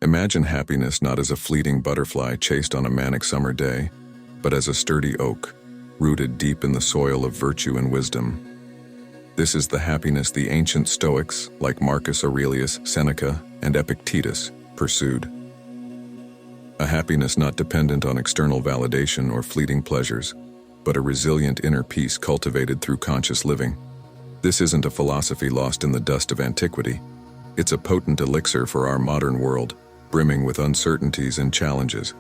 Imagine happiness not as a fleeting butterfly chased on a manic summer day, but as a sturdy oak, rooted deep in the soil of virtue and wisdom. This is the happiness the ancient Stoics, like Marcus Aurelius, Seneca, and Epictetus, pursued. A happiness not dependent on external validation or fleeting pleasures, but a resilient inner peace cultivated through conscious living. This isn't a philosophy lost in the dust of antiquity. It's a potent elixir for our modern world, brimming with uncertainties and challenges.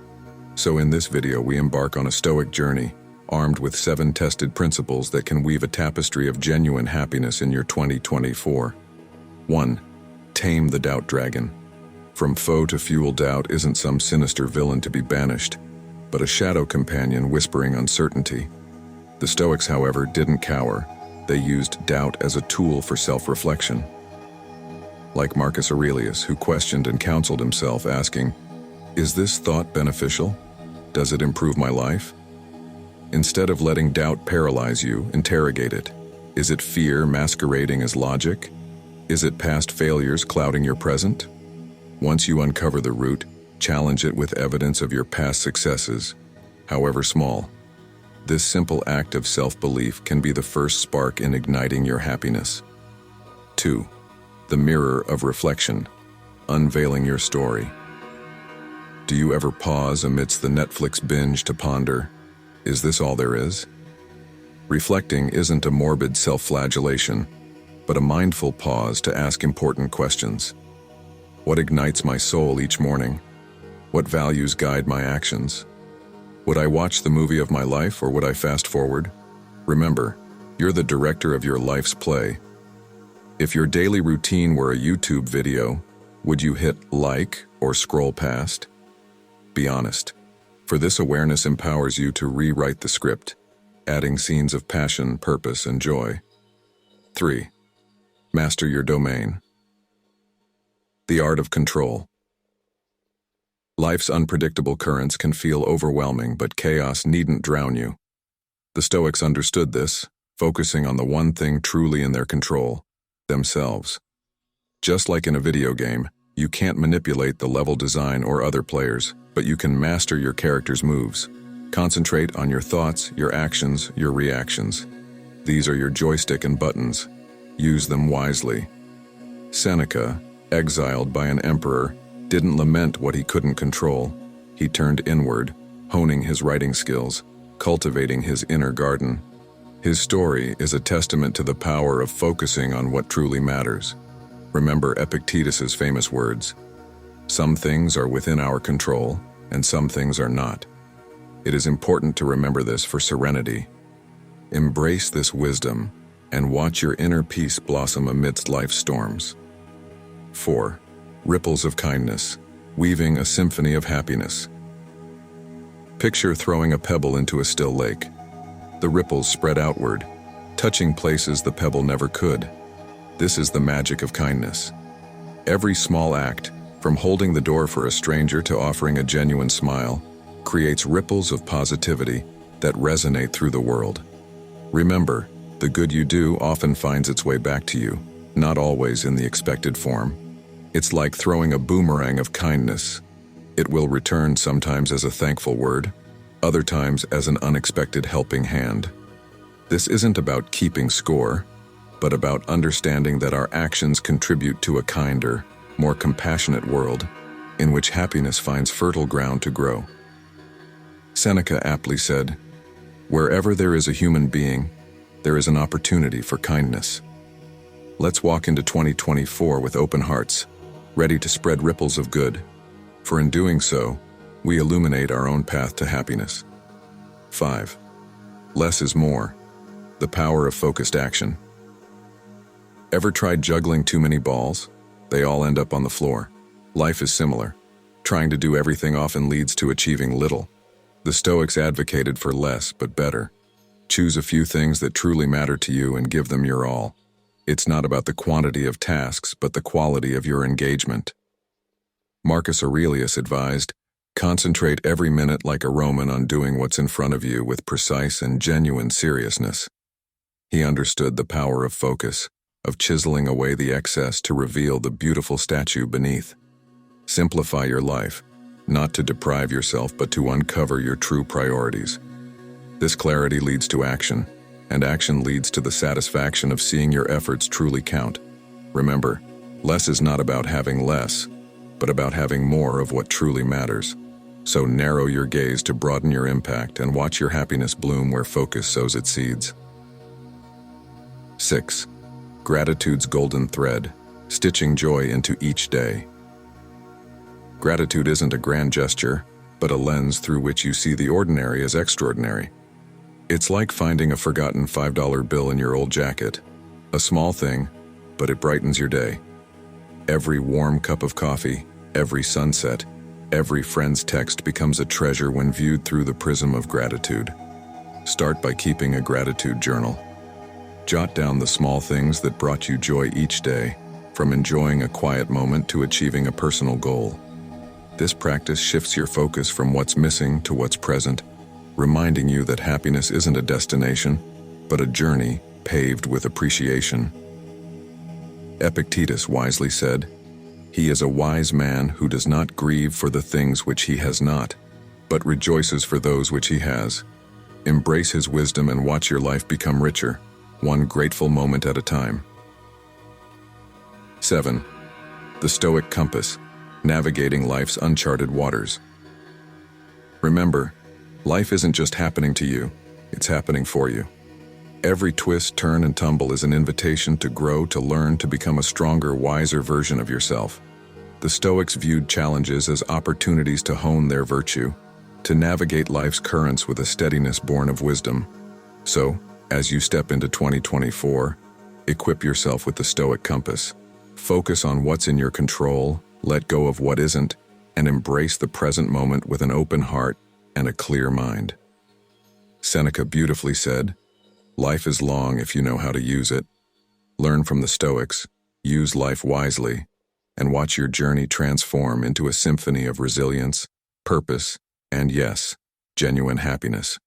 So in this video we embark on a Stoic journey, armed with 7 tested principles that can weave a tapestry of genuine happiness in your 2024. 1. Tame the doubt dragon. From foe to fuel, doubt isn't some sinister villain to be banished, but a shadow companion whispering uncertainty. The Stoics, however, didn't cower. They used doubt as a tool for self-reflection. Like Marcus Aurelius, who questioned and counseled himself, asking, "Is this thought beneficial? Does it improve my life?" Instead of letting doubt paralyze you, interrogate it. Is it fear masquerading as logic? Is it past failures clouding your present? Once you uncover the root, challenge it with evidence of your past successes, however small. This simple act of self-belief can be the first spark in igniting your happiness. 2. The mirror of reflection, unveiling your story. Do you ever pause amidst the Netflix binge to ponder, is this all there is? Reflecting isn't a morbid self-flagellation, but a mindful pause to ask important questions. What ignites my soul each morning? What values guide my actions? Would I watch the movie of my life, or would I fast forward? Remember, you're the director of your life's play. If your daily routine were a YouTube video, would you hit like or scroll past? Be honest, for this awareness empowers you to rewrite the script, adding scenes of passion, purpose, and joy. 3. Master your domain. The art of control. Life's unpredictable currents can feel overwhelming, but chaos needn't drown you. The Stoics understood this, focusing on the one thing truly in their control, themselves. Just like in a video game, you can't manipulate the level design or other players, but you can master your character's moves. Concentrate on your thoughts, your actions, your reactions. These are your joystick and buttons. Use them wisely. Seneca, exiled by an emperor, didn't lament what he couldn't control. He turned inward, honing his writing skills, cultivating his inner garden. His story is a testament to the power of focusing on what truly matters. Remember Epictetus's famous words, "Some things are within our control, and some things are not." It is important to remember this for serenity. Embrace this wisdom and watch your inner peace blossom amidst life's storms. 4. Ripples of kindness, weaving a symphony of happiness. Picture throwing a pebble into a still lake. The ripples spread outward, touching places the pebble never could. This is the magic of kindness. Every small act, from holding the door for a stranger to offering a genuine smile, creates ripples of positivity that resonate through the world. Remember, the good you do often finds its way back to you, not always in the expected form. It's like throwing a boomerang of kindness. It will return sometimes as a thankful word, other times as an unexpected helping hand. This isn't about keeping score, but about understanding that our actions contribute to a kinder, more compassionate world, in which happiness finds fertile ground to grow. Seneca aptly said, "Wherever there is a human being, there is an opportunity for kindness." Let's walk into 2024 with open hearts, ready to spread ripples of good, for in doing so, we illuminate our own path to happiness. 5. Less is more. The power of focused action. Ever tried juggling too many balls? They all end up on the floor. Life is similar. Trying to do everything often leads to achieving little. The Stoics advocated for less but better. Choose a few things that truly matter to you and give them your all. It's not about the quantity of tasks, but the quality of your engagement. Marcus Aurelius advised, "Concentrate every minute like a Roman on doing what's in front of you with precise and genuine seriousness." He understood the power of focus, of chiseling away the excess to reveal the beautiful statue beneath. Simplify your life, not to deprive yourself but to uncover your true priorities. This clarity leads to action, and action leads to the satisfaction of seeing your efforts truly count. Remember, less is not about having less, but about having more of what truly matters. So narrow your gaze to broaden your impact and watch your happiness bloom where focus sows its seeds. 6. Gratitude's golden thread, stitching joy into each day. Gratitude isn't a grand gesture, but a lens through which you see the ordinary as extraordinary. It's like finding a forgotten $5 bill in your old jacket. A small thing, but it brightens your day. Every warm cup of coffee, every sunset, every friend's text becomes a treasure when viewed through the prism of gratitude. Start by keeping a gratitude journal. Jot down the small things that brought you joy each day, from enjoying a quiet moment to achieving a personal goal. This practice shifts your focus from what's missing to what's present, reminding you that happiness isn't a destination, but a journey paved with appreciation. Epictetus wisely said, "He is a wise man who does not grieve for the things which he has not, but rejoices for those which he has." Embrace his wisdom and watch your life become richer, one grateful moment at a time. 7. The Stoic Compass, navigating life's uncharted waters. Remember, life isn't just happening to you, it's happening for you. Every twist, turn, and tumble is an invitation to grow, to learn, to become a stronger, wiser version of yourself. The Stoics viewed challenges as opportunities to hone their virtue, to navigate life's currents with a steadiness born of wisdom. So, as you step into 2024, equip yourself with the Stoic Compass. Focus on what's in your control, let go of what isn't, and embrace the present moment with an open heart and a clear mind. Seneca beautifully said, "Life is long if you know how to use it." Learn from the Stoics, use life wisely, and watch your journey transform into a symphony of resilience, purpose, and yes, genuine happiness.